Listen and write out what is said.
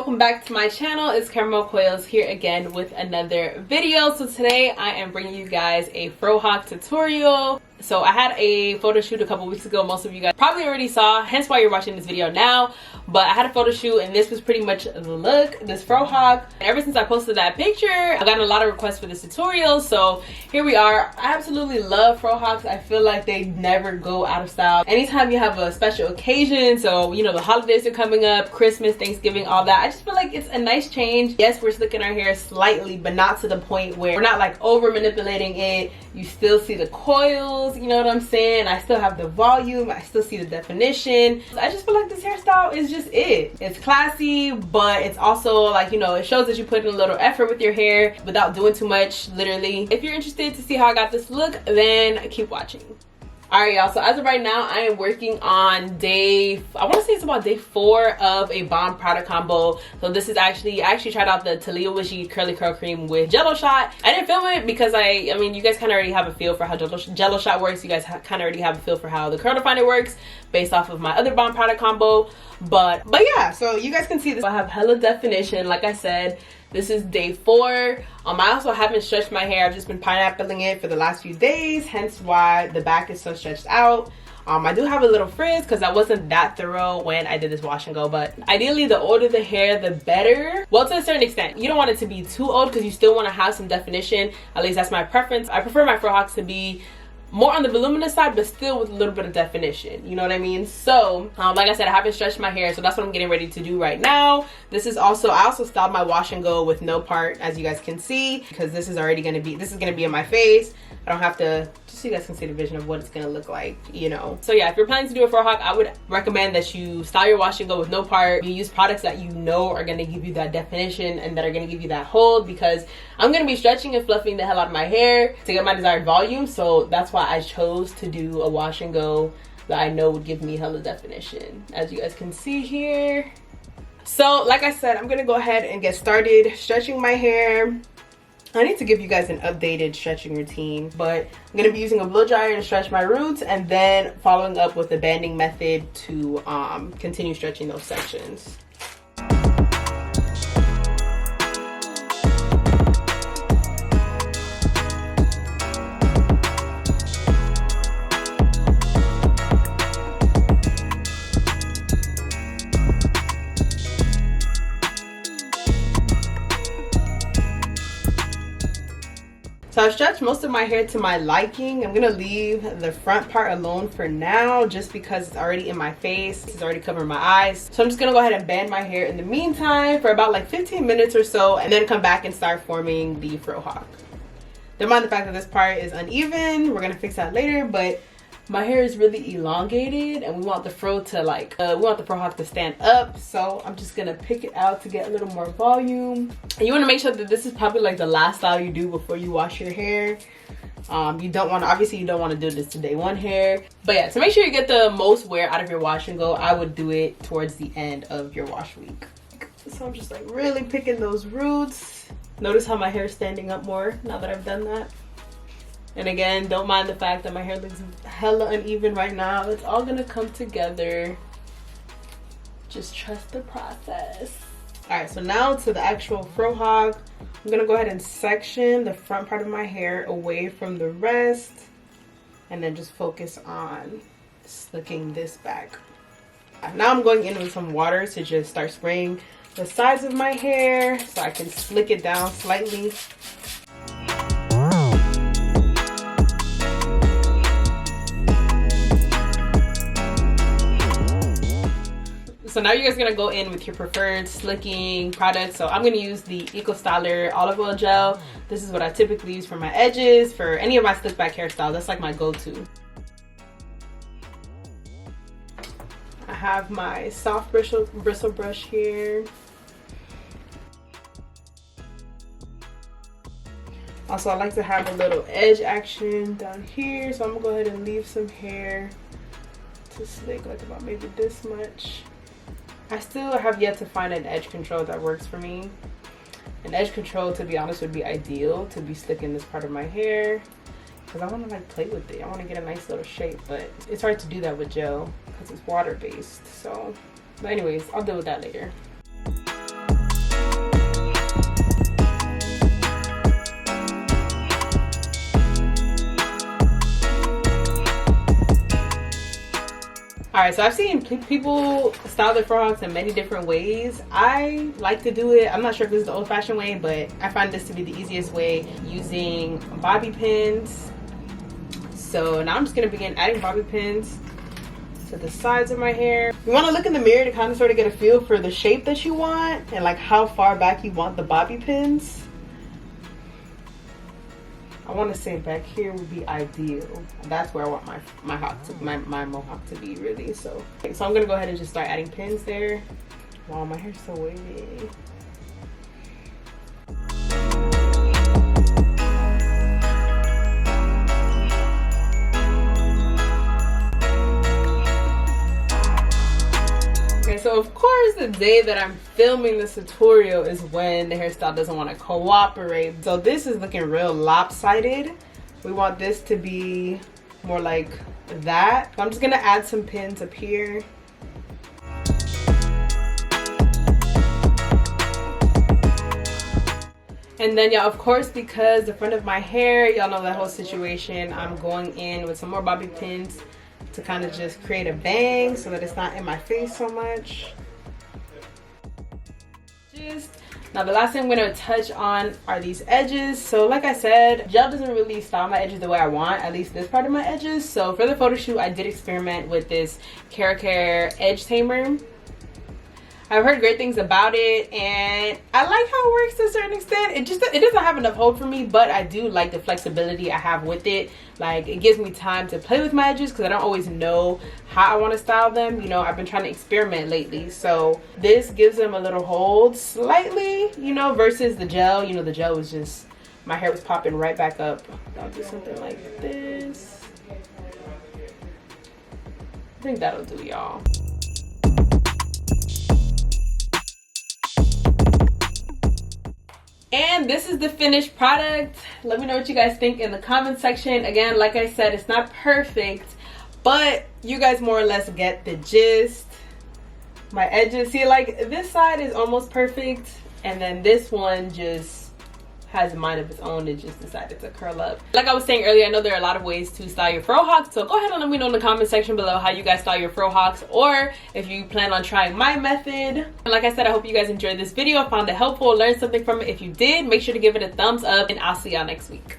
welcome back to my channel. It's Caramel Coils here again with another video. So today I am bringing you guys a Frohawk tutorial. So I had a photo shoot a couple weeks ago. Most of you guys probably already saw, hence why you're watching this video now. But I had a photo shoot and this was pretty much the look, this Frohawk. And ever since I posted that picture, I've gotten a lot of requests for this tutorial. So here we are. I absolutely love Frohawks. I feel like they never go out of style. Anytime you have a special occasion, so you know the holidays are coming up, Christmas, Thanksgiving, all that, I just feel like it's a nice change. Yes, we're slicking our hair slightly, but not to the point where we're not like over manipulating it. You still see the coils, you know what I'm saying? I still have the volume, I still see the definition. I just feel like this hairstyle is just it. It's classy, but it's also like, you know, it shows that you put in a little effort with your hair without doing too much, literally. If you're interested to see how I got this look, then keep watching. Alright y'all, so as of right now, I am working on I want to say it's about day 4 of a bomb product combo. So this is I actually tried out the Talia Wishy Curly Curl Cream with Jello Shot. I didn't film it because I mean, you guys kind of already have a feel for how Jello Shot works. You guys kind of already have a feel for how the Curl Definer works based off of my other bomb product combo. But yeah, so you guys can see this. I have hella definition, like I said. This is day 4. I also haven't stretched my hair. I've just been pineappling it for the last few days, hence why the back is so stretched out. I do have a little frizz because I wasn't that thorough when I did this wash and go, but ideally the older the hair, the better. Well, to a certain extent. You don't want it to be too old because you still want to have some definition. At least that's my preference. I prefer my Frohawks to be more on the voluminous side, but still with a little bit of definition, you know what I mean? So like I said, I haven't stretched my hair, so that's what I'm getting ready to do right now. This is also, I also styled my wash and go with no part, as you guys can see, because this is gonna be in my face. I don't have to, just so you guys can see the vision of what it's gonna look like, you know. So yeah, if you're planning to do a Frohawk, I would recommend that you style your wash and go with no part. You use products that you know are gonna give you that definition and that are gonna give you that hold, because I'm gonna be stretching and fluffing the hell out of my hair to get my desired volume. So that's why I chose to do a wash and go that I know would give me hella definition, as you guys can see here. So like I said, I'm gonna go ahead and get started stretching my hair. I need to give you guys an updated stretching routine, but I'm going to be using a blow dryer to stretch my roots and then following up with the banding method to continue stretching those sections. So I've stretched most of my hair to my liking. I'm gonna leave the front part alone for now just because it's already in my face. It's already covering my eyes. So I'm just gonna go ahead and band my hair in the meantime for about like 15 minutes or so and then come back and start forming the Frohawk. Don't mind the fact that this part is uneven. We're gonna fix that later, but my hair is really elongated and we want the Frohawk to stand up, so I'm just gonna pick it out to get a little more volume. And you want to make sure that this is probably like the last style you do before you wash your hair. You don't want to do this to day 1 hair, but yeah, to make sure you get the most wear out of your wash and go, I would do it towards the end of your wash week. So I'm just like really picking those roots. Notice how my hair is standing up more now that I've done that. And again, don't mind the fact that my hair looks hella uneven right now. It's all gonna come together. Just trust the process. Alright, so now to the actual Frohawk. I'm gonna go ahead and section the front part of my hair away from the rest. And then just focus on slicking this back. Now I'm going in with some water to just start spraying the sides of my hair so I can slick it down slightly. So now you guys are gonna go in with your preferred slicking product. So I'm gonna use the Eco Styler olive oil gel. This is what I typically use for my edges, for any of my slick back hairstyles. That's like my go-to. I have my soft bristle brush here. Also, I like to have a little edge action down here. So I'm gonna go ahead and leave some hair to slick, like about maybe this much. I still have yet to find an edge control that works for me. An edge control, to be honest, would be ideal to be slicking this part of my hair because I want to like play with it. I want to get a nice little shape, but it's hard to do that with gel because it's water based. So, but anyways, I'll deal with that later. Alright, so I've seen people style their Frohawks in many different ways. I like to do it, I'm not sure if this is the old-fashioned way, but I find this to be the easiest way, using bobby pins. So now I'm just going to begin adding bobby pins to the sides of my hair. You want to look in the mirror to kind of sort of get a feel for the shape that you want and like how far back you want the bobby pins. I want to say back here would be ideal. That's where I want my mohawk to be, really. So I'm gonna go ahead and just start adding pins there. Wow, my hair's so wavy. So of course the day that I'm filming this tutorial is when the hairstyle doesn't want to cooperate. So this is looking real lopsided. We want this to be more like that. So I'm just gonna add some pins up here. And then yeah, of course, because the front of my hair, y'all know that whole situation, I'm going in with some more bobby pins to kind of just create a bang so that it's not in my face so much. Now the last thing I'm going to touch on are these edges. So like I said, gel doesn't really style my edges the way I want, at least this part of my edges. So for the photo shoot, I did experiment with this Care edge tamer. I've heard great things about it and I like how it works to a certain extent. It doesn't have enough hold for me, but I do like the flexibility I have with it. Like, it gives me time to play with my edges because I don't always know how I want to style them. You know, I've been trying to experiment lately, so this gives them a little hold slightly, you know, versus the gel. You know, the gel was just, my hair was popping right back up. I'll do something like this. I think that'll do, y'all. And this is the finished product. Let me know what you guys think in the comment section. Again, like I said, it's not perfect, but you guys more or less get the gist. My edges, see, like this side is almost perfect, and then this one just has a mind of its own. It just decided to curl up. Like I was saying earlier, I know there are a lot of ways to style your Frohawks, so go ahead and let me know in the comment section below how you guys style your Frohawks, or if you plan on trying my method. And like I said, I hope you guys enjoyed this video, found it helpful, learned something from it. If you did, make sure to give it a thumbs up, and I'll see y'all next week.